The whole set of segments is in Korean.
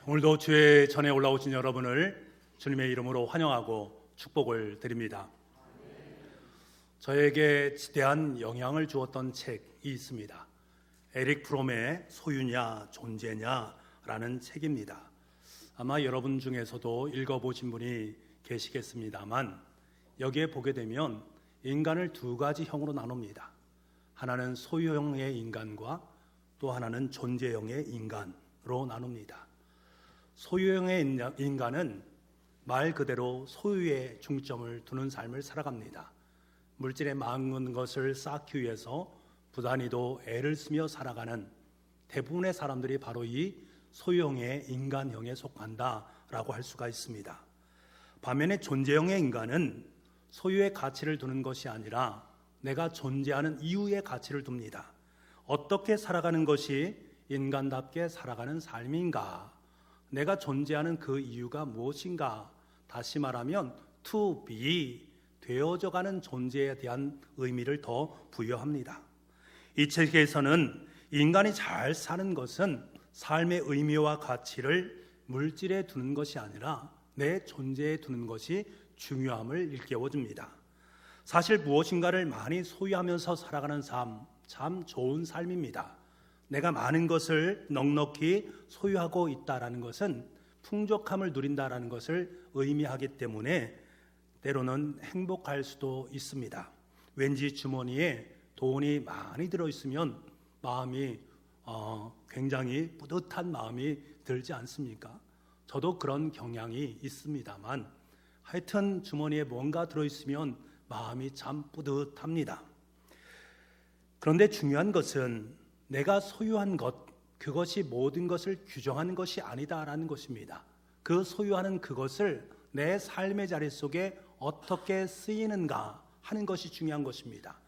오늘도 주의 전에 올라오신 여러분을 주님의 이름으로 환영하고 축복을 드립니다. 저에게 지대한 영향을 주었던 책이 있습니다. 에릭 프롬의 소유냐 존재냐 라는 책입니다. 아마 여러분 중에서도 읽어보신 분이 계시겠습니다만, 여기에 보게 되면 인간을 두 가지 형으로 나눕니다. 하나는 소유형의 인간과 또 하나는 존재형의 인간으로 나눕니다. 소유형의 인간은 말 그대로 소유에 중점을 두는 삶을 살아갑니다. 물질에 많은 것을 쌓기 위해서 부단히도 애를 쓰며 살아가는 대부분의 사람들이 바로 이 소유형의 인간형에 속한다라고 할 수가 있습니다. 반면에 존재형의 인간은 소유의 가치를 두는 것이 아니라 내가 존재하는 이유의 가치를 둡니다. 어떻게 살아가는 것이 인간답게 살아가는 삶인가? 내가 존재하는 그 이유가 무엇인가? 다시 말하면 to be, 되어져가는 존재에 대한 의미를 더 부여합니다. 이 책에서는 인간이 잘 사는 것은 삶의 의미와 가치를 물질에 두는 것이 아니라 내 존재에 두는 것이 중요함을 일깨워줍니다. 사실 무엇인가를 많이 소유하면서 살아가는 삶, 참 좋은 삶입니다. 내가 많은 것을 넉넉히 소유하고 있다라는 것은 풍족함을 누린다라는 것을 의미하기 때문에 때로는 행복할 수도 있습니다. 왠지 주머니에 돈이 많이 들어있으면 마음이 굉장히 뿌듯한 마음이 들지 않습니까? 저도 그런 경향이 있습니다만, 하여튼 주머니에 뭔가 들어있으면 마음이 참 뿌듯합니다. 그런데 중요한 것은 내가 소유한 것, 그것이 모든 것을 규정하는 것이 아니다라는 것입니다. 그 소유하는 그것을 내 삶의 자리 속에 어떻게 쓰이는가 하는 것이 중요한 것입니다.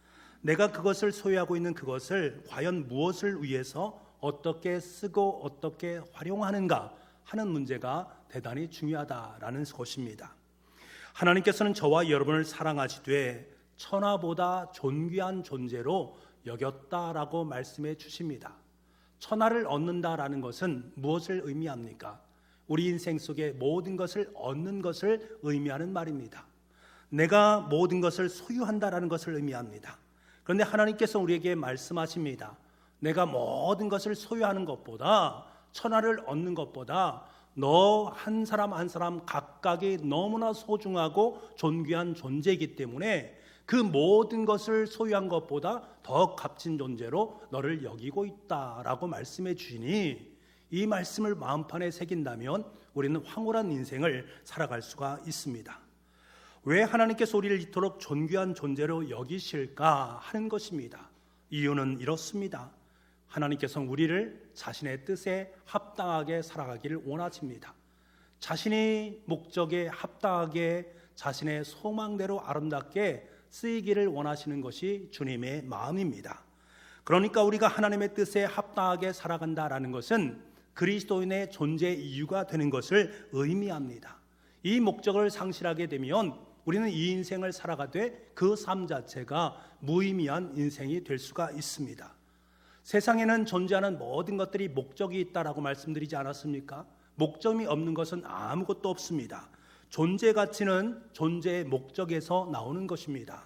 내가 그것을 소유하고 있는 그것을 과연 무엇을 위해서 어떻게 쓰고 어떻게 활용하는가 하는 문제가 대단히 중요하다라는 것입니다. 하나님께서는 저와 여러분을 사랑하시되 천하보다 존귀한 존재로 여겼다라고 말씀해 주십니다. 천하를 얻는다라는 것은 무엇을 의미합니까? 우리 인생 속에 모든 것을 얻는 것을 의미하는 말입니다. 내가 모든 것을 소유한다라는 것을 의미합니다. 그런데 하나님께서 우리에게 말씀하십니다. 내가 모든 것을 소유하는 것보다, 천하를 얻는 것보다 너 한 사람 한 사람 각각이 너무나 소중하고 존귀한 존재이기 때문에 그 모든 것을 소유한 것보다 더 값진 존재로 너를 여기고 있다라고 말씀해 주시니, 이 말씀을 마음판에 새긴다면 우리는 황홀한 인생을 살아갈 수가 있습니다. 왜 하나님께서 우리를 이토록 존귀한 존재로 여기실까 하는 것입니다. 이유는 이렇습니다. 하나님께서는 우리를 자신의 뜻에 합당하게 살아가기를 원하십니다. 자신의 목적에 합당하게 자신의 소망대로 아름답게 쓰이기를 원하시는 것이 주님의 마음입니다. 그러니까 우리가 하나님의 뜻에 합당하게 살아간다라는 것은 그리스도인의 존재 이유가 되는 것을 의미합니다. 이 목적을 상실하게 되면 우리는 이 인생을 살아가되 그 삶 자체가 무의미한 인생이 될 수가 있습니다. 세상에는 존재하는 모든 것들이 목적이 있다라고 말씀드리지 않았습니까? 목적이 없는 것은 아무것도 없습니다. 존재 가치는 존재의 목적에서 나오는 것입니다.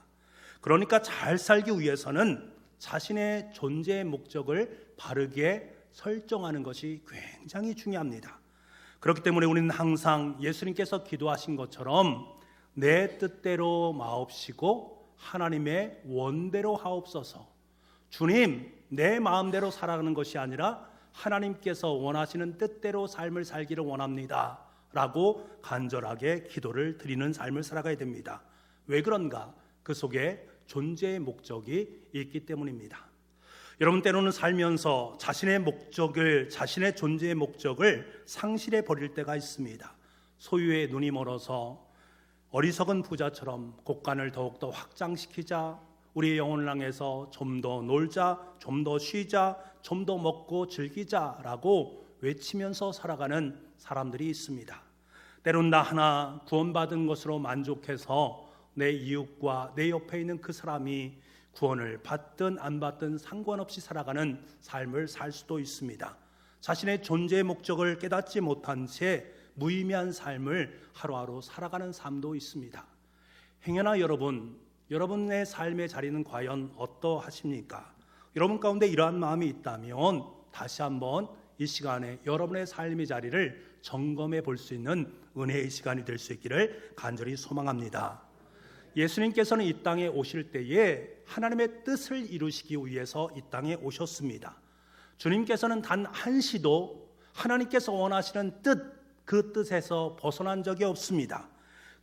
그러니까 잘 살기 위해서는 자신의 존재의 목적을 바르게 설정하는 것이 굉장히 중요합니다. 그렇기 때문에 우리는 항상 예수님께서 기도하신 것처럼 내 뜻대로 마옵시고 하나님의 원대로 하옵소서. 주님, 내 마음대로 살아가는 것이 아니라 하나님께서 원하시는 뜻대로 삶을 살기를 원합니다 라고 간절하게 기도를 드리는 삶을 살아가야 됩니다. 왜 그런가? 그 속에 존재의 목적이 있기 때문입니다. 여러분, 때로는 살면서 자신의 존재의 목적을 상실해 버릴 때가 있습니다. 소유에 눈이 멀어서 어리석은 부자처럼 곳간을 더욱더 확장시키자, 우리의 영혼을 향해서 좀 더 놀자, 좀 더 쉬자, 좀 더 먹고 즐기자라고 외치면서 살아가는 사람들이 있습니다. 때론 나 하나 구원받은 것으로 만족해서 내 이웃과 내 옆에 있는 그 사람이 구원을 받든 안 받든 상관없이 살아가는 삶을 살 수도 있습니다. 자신의 존재의 목적을 깨닫지 못한 채 무의미한 삶을 하루하루 살아가는 삶도 있습니다. 행여나 여러분의 삶의 자리는 과연 어떠하십니까? 여러분 가운데 이러한 마음이 있다면 다시 한번 이 시간에 여러분의 삶의 자리를 점검해 볼 수 있는 은혜의 시간이 될 수 있기를 간절히 소망합니다. 예수님께서는 이 땅에 오실 때에 하나님의 뜻을 이루시기 위해서 이 땅에 오셨습니다. 주님께서는 단 한시도 하나님께서 원하시는 그 뜻에서 벗어난 적이 없습니다.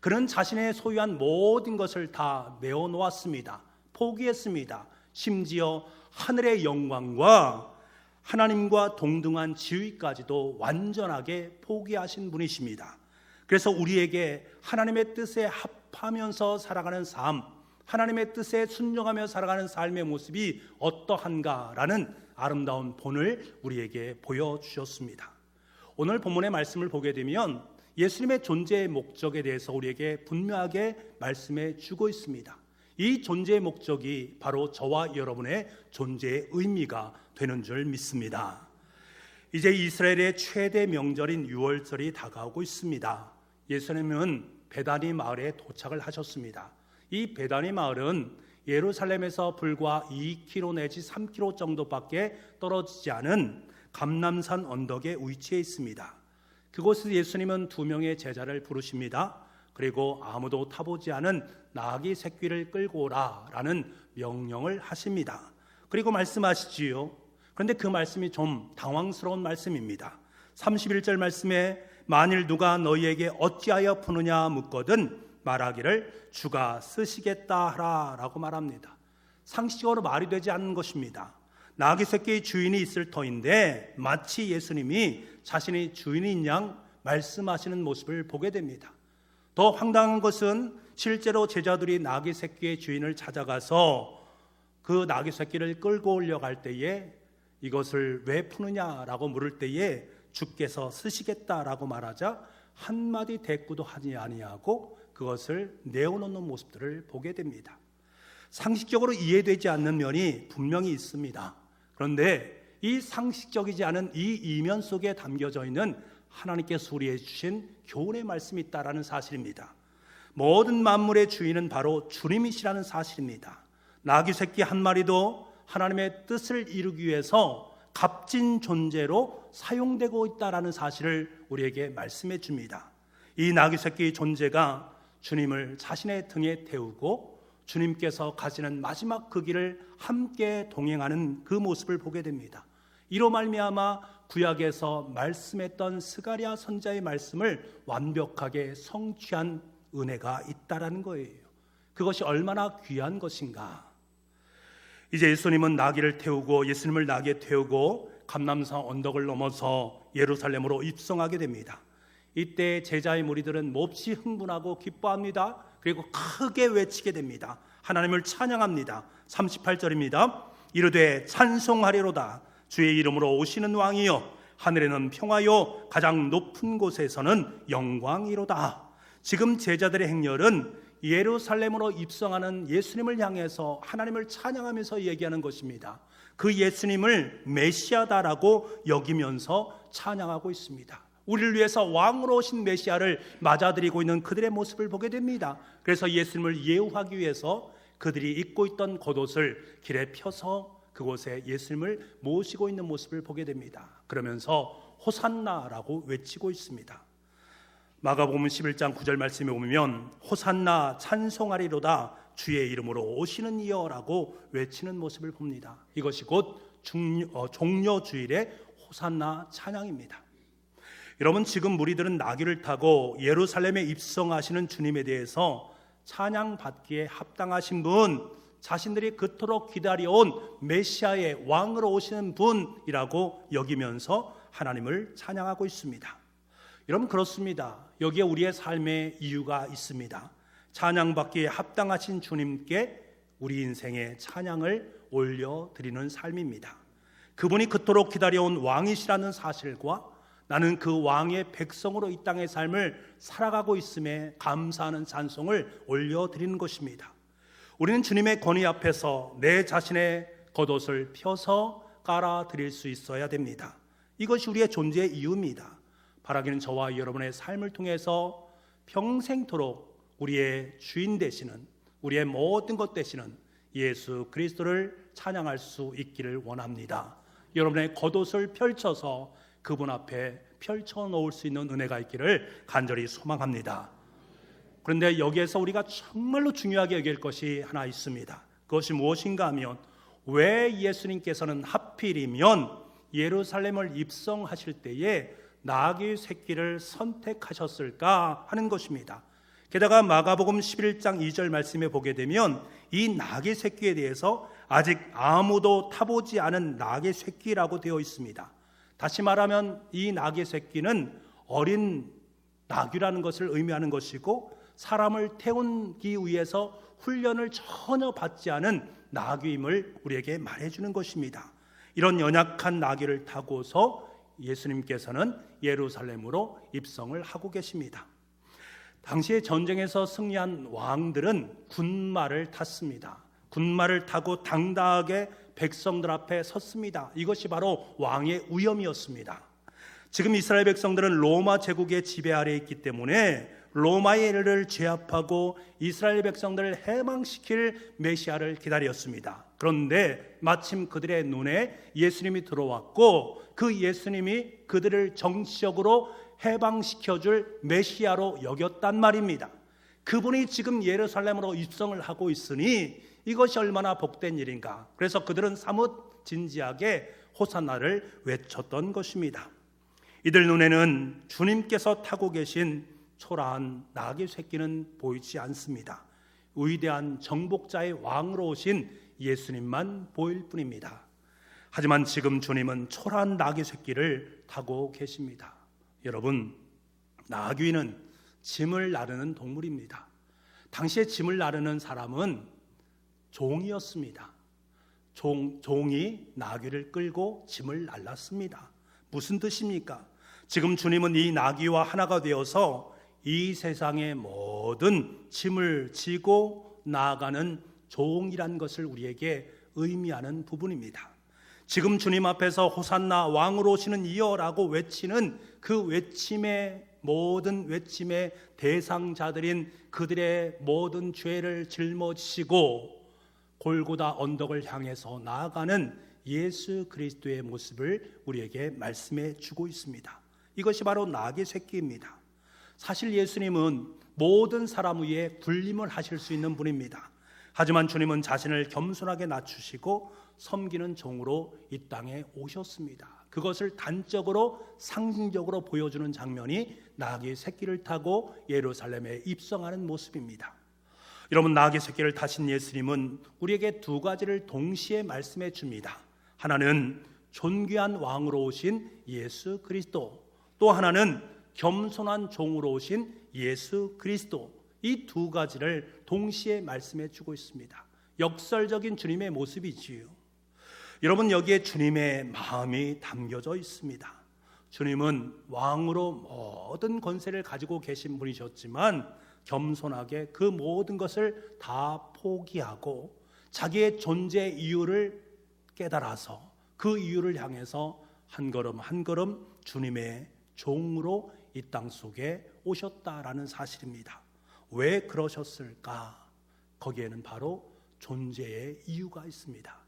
그는 자신의 소유한 모든 것을 다 내어놓았습니다. 포기했습니다. 심지어 하늘의 영광과 하나님과 동등한 지위까지도 완전하게 포기하신 분이십니다. 그래서 우리에게 하나님의 뜻에 합하면서 살아가는 삶, 하나님의 뜻에 순종하며 살아가는 삶의 모습이 어떠한가라는 아름다운 본을 우리에게 보여주셨습니다. 오늘 본문의 말씀을 보게 되면 예수님의 존재의 목적에 대해서 우리에게 분명하게 말씀해 주고 있습니다. 이 존재의 목적이 바로 저와 여러분의 존재의 의미가 되는 줄 믿습니다. 이제 이스라엘의 최대 명절인 유월절이 다가오고 있습니다. 예수님은 베다니 마을에 도착을 하셨습니다. 이 베다니 마을은 예루살렘에서 불과 2km 내지 3km 정도밖에 떨어지지 않은 감람산 언덕에 위치해 있습니다. 그곳에서 예수님은 2명의 제자를 부르십니다. 그리고 아무도 타보지 않은 나귀 새끼를 끌고 오라라는 명령을 하십니다. 그리고 말씀하시지요. 그런데 그 말씀이 좀 당황스러운 말씀입니다. 31절 말씀에 만일 누가 너희에게 어찌하여 푸느냐 묻거든 말하기를 주가 쓰시겠다 하라 라고 말합니다. 상식적으로 말이 되지 않는 것입니다. 나귀 새끼의 주인이 있을 터인데 마치 예수님이 자신의 주인인 양 말씀하시는 모습을 보게 됩니다. 더 황당한 것은 실제로 제자들이 나귀 새끼의 주인을 찾아가서 그 나귀 새끼를 끌고 올려갈 때에 이것을 왜 푸느냐라고 물을 때에 주께서 쓰시겠다라고 말하자 한마디 대꾸도 하지 아니하고 그것을 내어놓는 모습들을 보게 됩니다. 상식적으로 이해되지 않는 면이 분명히 있습니다. 그런데 이 상식적이지 않은 이 이면 속에 담겨져 있는 하나님께서 우리에게 주신 교훈의 말씀이 있다라는 사실입니다. 모든 만물의 주인은 바로 주님이시라는 사실입니다. 나귀 새끼 한 마리도 하나님의 뜻을 이루기 위해서 값진 존재로 사용되고 있다라는 사실을 우리에게 말씀해 줍니다. 이 나귀 새끼의 존재가 주님을 자신의 등에 태우고 주님께서 가시는 마지막 그 길을 함께 동행하는 그 모습을 보게 됩니다. 이로 말미암아 구약에서 말씀했던 스가랴 선지자의 말씀을 완벽하게 성취한 은혜가 있다라는 거예요. 그것이 얼마나 귀한 것인가. 이제 예수님은 나귀를 태우고 예수님을 나귀에 태우고 감람산 언덕을 넘어서 예루살렘으로 입성하게 됩니다. 이때 제자의 무리들은 몹시 흥분하고 기뻐합니다. 그리고 크게 외치게 됩니다. 하나님을 찬양합니다. 38절입니다. 이르되 찬송하리로다 주의 이름으로 오시는 왕이여 하늘에는 평화요 가장 높은 곳에서는 영광이로다. 지금 제자들의 행렬은 예루살렘으로 입성하는 예수님을 향해서 하나님을 찬양하면서 얘기하는 것입니다. 그 예수님을 메시아다라고 여기면서 찬양하고 있습니다. 우리를 위해서 왕으로 오신 메시아를 맞아들이고 있는 그들의 모습을 보게 됩니다. 그래서 예수님을 예우하기 위해서 그들이 입고 있던 겉옷을 길에 펴서 그곳에 예수님을 모시고 있는 모습을 보게 됩니다. 그러면서 호산나라고 외치고 있습니다. 마가복음 11장 9절 말씀에 보면 호산나 찬송하리로다 주의 이름으로 오시는 이여라고 외치는 모습을 봅니다. 이것이 곧 종려주일의 호산나 찬양입니다. 여러분, 지금 무리들은 나귀를 타고 예루살렘에 입성하시는 주님에 대해서 찬양받기에 합당하신 분, 자신들이 그토록 기다려온 메시아의 왕으로 오시는 분이라고 여기면서 하나님을 찬양하고 있습니다. 여러분, 그렇습니다. 여기에 우리의 삶의 이유가 있습니다. 찬양받기에 합당하신 주님께 우리 인생의 찬양을 올려드리는 삶입니다. 그분이 그토록 기다려온 왕이시라는 사실과 나는 그 왕의 백성으로 이 땅의 삶을 살아가고 있음에 감사하는 찬송을 올려드리는 것입니다. 우리는 주님의 권위 앞에서 내 자신의 겉옷을 펴서 깔아드릴 수 있어야 됩니다. 이것이 우리의 존재의 이유입니다. 바라기는 저와 여러분의 삶을 통해서 평생토록 우리의 주인 되시는, 우리의 모든 것 되시는 예수 그리스도를 찬양할 수 있기를 원합니다. 여러분의 겉옷을 펼쳐서 그분 앞에 펼쳐놓을 수 있는 은혜가 있기를 간절히 소망합니다. 그런데 여기에서 우리가 정말로 중요하게 여길 것이 하나 있습니다. 그것이 무엇인가 하면, 왜 예수님께서는 하필이면 예루살렘을 입성하실 때에 나귀 새끼를 선택하셨을까 하는 것입니다. 게다가 마가복음 11장 2절 말씀에 보게 되면 이 나귀 새끼에 대해서 아직 아무도 타보지 않은 나귀 새끼라고 되어 있습니다. 다시 말하면 이 나귀 새끼는 어린 나귀라는 것을 의미하는 것이고, 사람을 태우기 위해서 훈련을 전혀 받지 않은 나귀임을 우리에게 말해주는 것입니다. 이런 연약한 나귀를 타고서 예수님께서는 예루살렘으로 입성을 하고 계십니다. 당시에 전쟁에서 승리한 왕들은 군마를 탔습니다. 군마를 타고 당당하게 백성들 앞에 섰습니다. 이것이 바로 왕의 위엄이었습니다. 지금 이스라엘 백성들은 로마 제국의 지배 아래에 있기 때문에 로마의 일을 제압하고 이스라엘 백성들을 해방시킬 메시아를 기다렸습니다. 그런데 마침 그들의 눈에 예수님이 들어왔고, 그 예수님이 그들을 정치적으로 해방시켜줄 메시아로 여겼단 말입니다. 그분이 지금 예루살렘으로 입성을 하고 있으니 이것이 얼마나 복된 일인가. 그래서 그들은 사뭇 진지하게 호산나를 외쳤던 것입니다. 이들 눈에는 주님께서 타고 계신 초라한 나귀 새끼는 보이지 않습니다. 위대한 정복자의 왕으로 오신 예수님만 보일 뿐입니다. 하지만 지금 주님은 초라한 나귀 새끼를 타고 계십니다. 여러분, 나귀는 짐을 나르는 동물입니다. 당시에 짐을 나르는 사람은 종이었습니다. 종이 나귀를 끌고 짐을 날랐습니다. 무슨 뜻입니까? 지금 주님은 이 나귀와 하나가 되어서 이 세상의 모든 짐을 지고 나아가는 종이란 것을 우리에게 의미하는 부분입니다. 지금 주님 앞에서 호산나 왕으로 오시는 이여라고 외치는 그 외침의 모든 외침의 대상자들인 그들의 모든 죄를 짊어지시고 골고다 언덕을 향해서 나아가는 예수 그리스도의 모습을 우리에게 말씀해 주고 있습니다. 이것이 바로 나귀 새끼입니다. 사실 예수님은 모든 사람 위에 군림을 하실 수 있는 분입니다. 하지만 주님은 자신을 겸손하게 낮추시고 섬기는 종으로 이 땅에 오셨습니다. 그것을 단적으로 상징적으로 보여주는 장면이 나귀 새끼를 타고 예루살렘에 입성하는 모습입니다. 여러분, 나귀 새끼를 타신 예수님은 우리에게 두 가지를 동시에 말씀해 줍니다. 하나는 존귀한 왕으로 오신 예수 그리스도, 또 하나는 겸손한 종으로 오신 예수 그리스도, 이 두 가지를 동시에 말씀해 주고 있습니다. 역설적인 주님의 모습이지요. 여러분, 여기에 주님의 마음이 담겨져 있습니다. 주님은 왕으로 모든 권세를 가지고 계신 분이셨지만 겸손하게 그 모든 것을 다 포기하고 자기의 존재 이유를 깨달아서 그 이유를 향해서 한 걸음 한 걸음 주님의 종으로 이 땅 속에 오셨다라는 사실입니다. 왜 그러셨을까? 거기에는 바로 존재의 이유가 있습니다.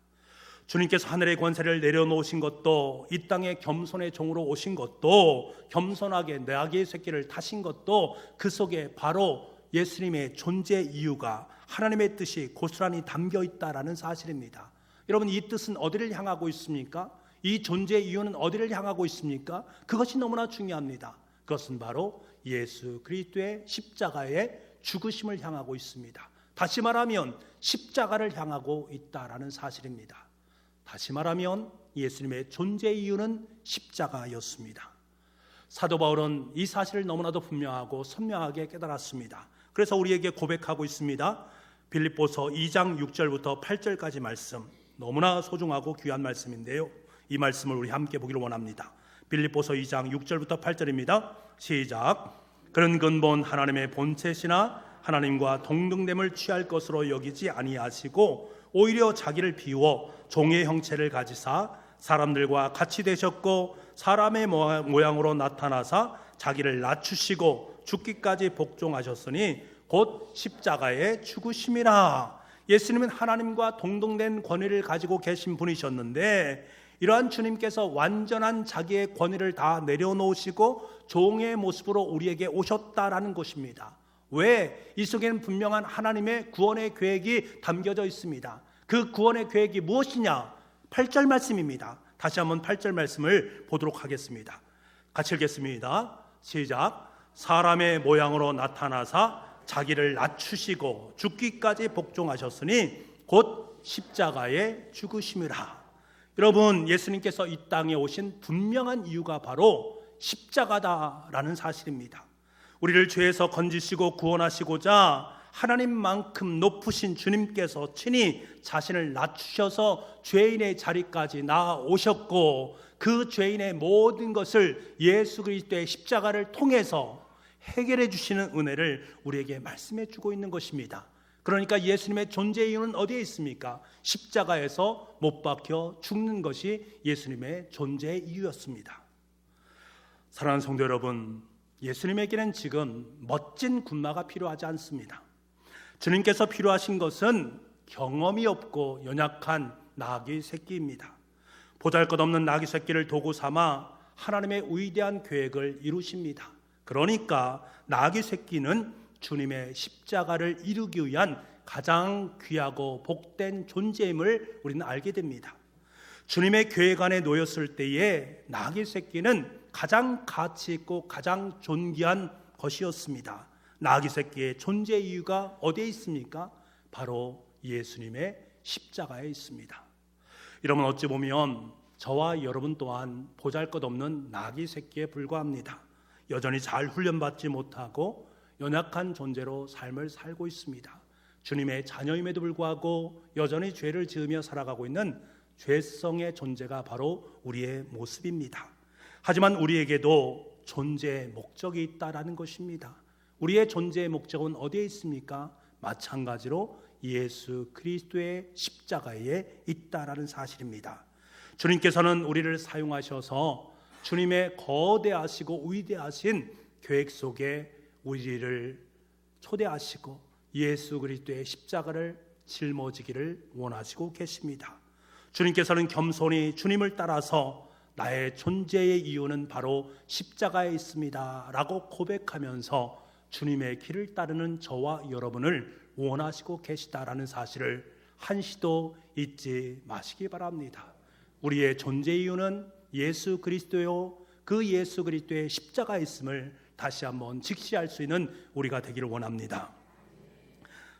주님께서 하늘의 권세를 내려놓으신 것도, 이 땅에 겸손의 종으로 오신 것도, 겸손하게 나귀의 새끼를 타신 것도 그 속에 바로 예수님의 존재 이유가, 하나님의 뜻이 고스란히 담겨 있다라는 사실입니다. 여러분, 이 뜻은 어디를 향하고 있습니까? 이 존재 이유는 어디를 향하고 있습니까? 그것이 너무나 중요합니다. 그것은 바로 예수 그리스도의 십자가의 죽으심을 향하고 있습니다. 다시 말하면 십자가를 향하고 있다라는 사실입니다. 다시 말하면 예수님의 존재 이유는 십자가였습니다. 사도 바울은 이 사실을 너무나도 분명하고 선명하게 깨달았습니다. 그래서 우리에게 고백하고 있습니다. 빌립보서 2장 6절부터 8절까지 말씀, 너무나 소중하고 귀한 말씀인데요, 이 말씀을 우리 함께 보기를 원합니다. 빌립보서 2장 6절부터 8절입니다. 시작. 그런 근본 하나님의 본체시나 하나님과 동등됨을 취할 것으로 여기지 아니하시고 오히려 자기를 비워 종의 형체를 가지사 사람들과 같이 되셨고 사람의 모양으로 나타나사 자기를 낮추시고 죽기까지 복종하셨으니 곧 십자가에 죽으심이라. 예수님은 하나님과 동등된 권위를 가지고 계신 분이셨는데 이러한 주님께서 완전한 자기의 권위를 다 내려놓으시고 종의 모습으로 우리에게 오셨다라는 것입니다. 왜? 이 속에는 분명한 하나님의 구원의 계획이 담겨져 있습니다. 그 구원의 계획이 무엇이냐? 8절 말씀입니다. 다시 한번 8절 말씀을 보도록 하겠습니다. 같이 읽겠습니다. 시작. 사람의 모양으로 나타나사 자기를 낮추시고 죽기까지 복종하셨으니 곧 십자가에 죽으심이라. 여러분, 예수님께서 이 땅에 오신 분명한 이유가 바로 십자가다라는 사실입니다. 우리를 죄에서 건지시고 구원하시고자 하나님만큼 높으신 주님께서 친히 자신을 낮추셔서 죄인의 자리까지 나아오셨고 그 죄인의 모든 것을 예수 그리스도의 십자가를 통해서 해결해 주시는 은혜를 우리에게 말씀해 주고 있는 것입니다. 그러니까 예수님의 존재 이유는 어디에 있습니까? 십자가에서 못 박혀 죽는 것이 예수님의 존재 이유였습니다. 사랑하는 성도 여러분, 예수님에게는 지금 멋진 군마가 필요하지 않습니다. 주님께서 필요하신 것은 경험이 없고 연약한 나귀 새끼입니다. 보잘것없는 나귀 새끼를 도구 삼아 하나님의 위대한 계획을 이루십니다. 그러니까 나귀 새끼는 주님의 십자가를 이루기 위한 가장 귀하고 복된 존재임을 우리는 알게 됩니다. 주님의 계획 안에 놓였을 때에 나귀 새끼는 가장 가치 있고 가장 존귀한 것이었습니다. 나귀 새끼의 존재 이유가 어디에 있습니까? 바로 예수님의 십자가에 있습니다. 여러분, 어찌 보면 저와 여러분 또한 보잘것없는 나귀 새끼에 불과합니다. 여전히 잘 훈련받지 못하고 연약한 존재로 삶을 살고 있습니다. 주님의 자녀임에도 불구하고 여전히 죄를 지으며 살아가고 있는 죄성의 존재가 바로 우리의 모습입니다. 하지만 우리에게도 존재의 목적이 있다라는 것입니다. 우리의 존재의 목적은 어디에 있습니까? 마찬가지로 예수 그리스도의 십자가에 있다라는 사실입니다. 주님께서는 우리를 사용하셔서 주님의 거대하시고 위대하신 계획 속에 우리를 초대하시고 예수 그리스도의 십자가를 짊어지기를 원하시고 계십니다. 주님께서는 겸손히 주님을 따라서 나의 존재의 이유는 바로 십자가에 있습니다 라고 고백하면서 주님의 길을 따르는 저와 여러분을 원하시고 계시다라는 사실을 한시도 잊지 마시기 바랍니다. 우리의 존재 이유는 예수 그리스도요, 그 예수 그리스도의 십자가에 있음을 다시 한번 직시할 수 있는 우리가 되기를 원합니다.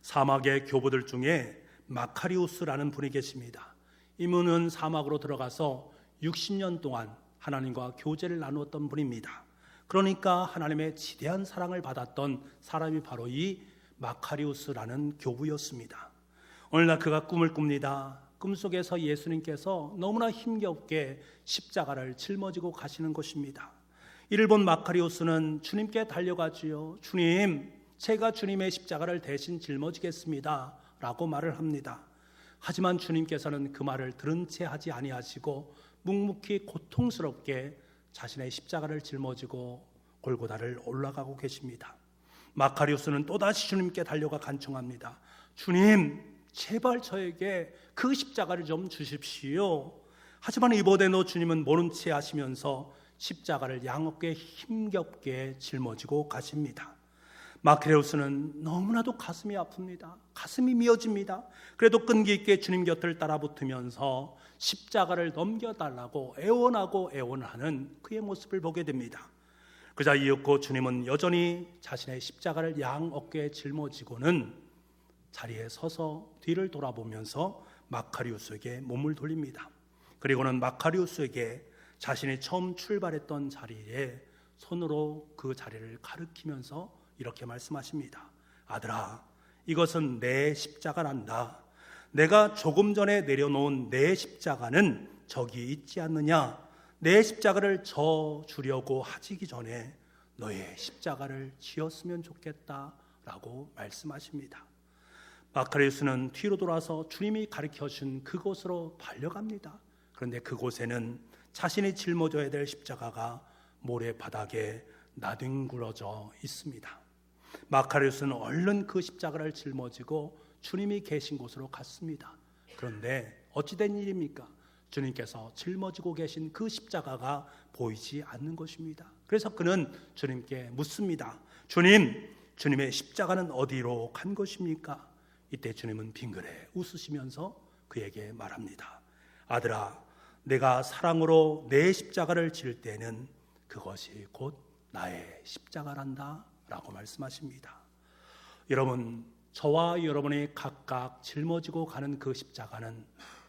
사막의 교부들 중에 마카리우스라는 분이 계십니다. 이분은 사막으로 들어가서 60년 동안 하나님과 교제를 나누었던 분입니다. 그러니까 하나님의 지대한 사랑을 받았던 사람이 바로 이 마카리우스라는 교부였습니다. 어느 날 그가 꿈을 꿉니다. 꿈속에서 예수님께서 너무나 힘겹게 십자가를 짊어지고 가시는 것입니다. 이를 본 마카리우스는 주님께 달려가지요. 주님, 제가 주님의 십자가를 대신 짊어지겠습니다 라고 말을 합니다. 하지만 주님께서는 그 말을 들은 채 하지 아니하시고 묵묵히 고통스럽게 자신의 십자가를 짊어지고 골고다를 올라가고 계십니다. 마카리우스는 또다시 주님께 달려가 간청합니다. 주님, 제발 저에게 그 십자가를 좀 주십시오. 하지만 이번에도 주님은 모른 채 하시면서 십자가를 양어깨에 힘겹게 짊어지고 가십니다. 마카리우스는 너무나도 가슴이 아픕니다. 가슴이 미어집니다. 그래도 끈기 있게 주님 곁을 따라 붙으면서 십자가를 넘겨달라고 애원하고 애원하는 그의 모습을 보게 됩니다. 그자 이윽고 주님은 여전히 자신의 십자가를 양 어깨에 짊어지고는 자리에 서서 뒤를 돌아보면서 마카리우스에게 몸을 돌립니다. 그리고는 마카리우스에게 자신이 처음 출발했던 자리에 손으로 그 자리를 가리키면서 이렇게 말씀하십니다. 아들아, 이것은 내 십자가란다. 내가 조금 전에 내려놓은 내 십자가는 저기 있지 않느냐. 내 십자가를 져 주려고 하시기 전에 너의 십자가를 지었으면 좋겠다라고 말씀하십니다. 마카리우스는 뒤로 돌아서 주님이 가르쳐준 그곳으로 달려갑니다. 그런데 그곳에는 자신이 짊어져야 될 십자가가 모래바닥에 나뒹굴어져 있습니다. 마카리오스는 얼른 그 십자가를 짊어지고 주님이 계신 곳으로 갔습니다. 그런데 어찌된 일입니까? 주님께서 짊어지고 계신 그 십자가가 보이지 않는 것입니다. 그래서 그는 주님께 묻습니다. 주님, 주님의 십자가는 어디로 간 것입니까? 이때 주님은 빙그레 웃으시면서 그에게 말합니다. 아들아, 내가 사랑으로 내 십자가를 질 때는 그것이 곧 나의 십자가란다 라고 말씀하십니다. 여러분, 저와 여러분이 각각 짊어지고 가는 그 십자가는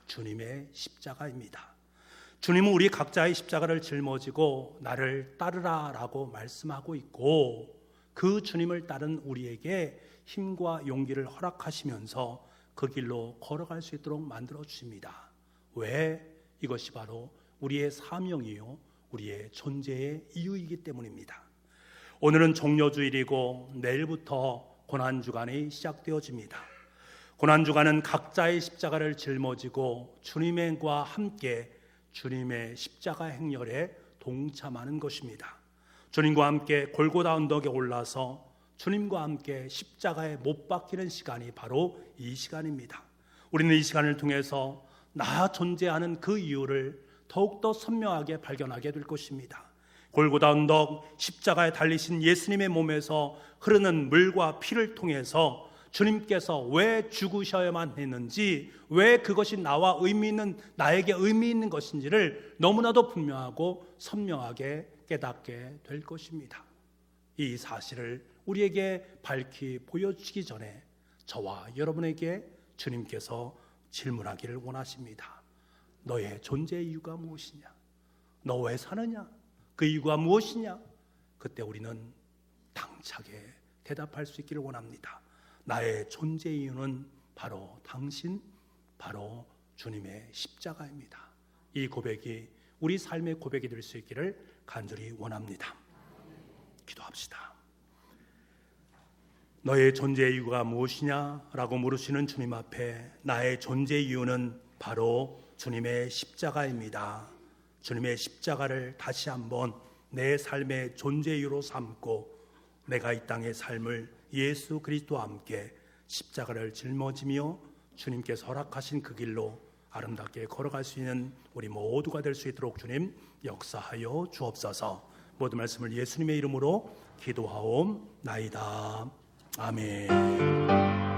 주님의 십자가입니다. 주님은 우리 각자의 십자가를 짊어지고 나를 따르라 라고 말씀하고 있고, 그 주님을 따른 우리에게 힘과 용기를 허락하시면서 그 길로 걸어갈 수 있도록 만들어 주십니다. 왜? 이것이 바로 우리의 사명이요, 우리의 존재의 이유이기 때문입니다. 오늘은 종려주일이고 내일부터 고난주간이 시작되어집니다. 고난주간은 각자의 십자가를 짊어지고 주님과 함께 주님의 십자가 행렬에 동참하는 것입니다. 주님과 함께 골고다 언덕에 올라서 주님과 함께 십자가에 못 박히는 시간이 바로 이 시간입니다. 우리는 이 시간을 통해서 나 존재하는 그 이유를 더욱더 선명하게 발견하게 될 것입니다. 골고다 언덕 십자가에 달리신 예수님의 몸에서 흐르는 물과 피를 통해서 주님께서 왜 죽으셔야만 했는지, 왜 그것이 나에게 의미 있는 것인지를 너무나도 분명하고 선명하게 깨닫게 될 것입니다. 이 사실을 우리에게 밝히 보여주시기 전에 저와 여러분에게 주님께서 질문하기를 원하십니다. 너의 존재 이유가 무엇이냐? 너 왜 사느냐? 그 이유가 무엇이냐? 그때 우리는 당차게 대답할 수 있기를 원합니다. 나의 존재 이유는 바로 당신, 바로 주님의 십자가입니다. 이 고백이 우리 삶의 고백이 될 수 있기를 간절히 원합니다. 기도합시다. 너의 존재 이유가 무엇이냐? 라고 물으시는 주님 앞에 나의 존재 이유는 바로 주님의 십자가입니다. 주님의 십자가를 다시 한번 내 삶의 존재 이유로 삼고 내가 이 땅의 삶을 예수 그리스도와 함께 십자가를 짊어지며 주님께서 허락하신 그 길로 아름답게 걸어갈 수 있는 우리 모두가 될 수 있도록 주님 역사하여 주옵소서. 모든 말씀을 예수님의 이름으로 기도하옵나이다. 아멘.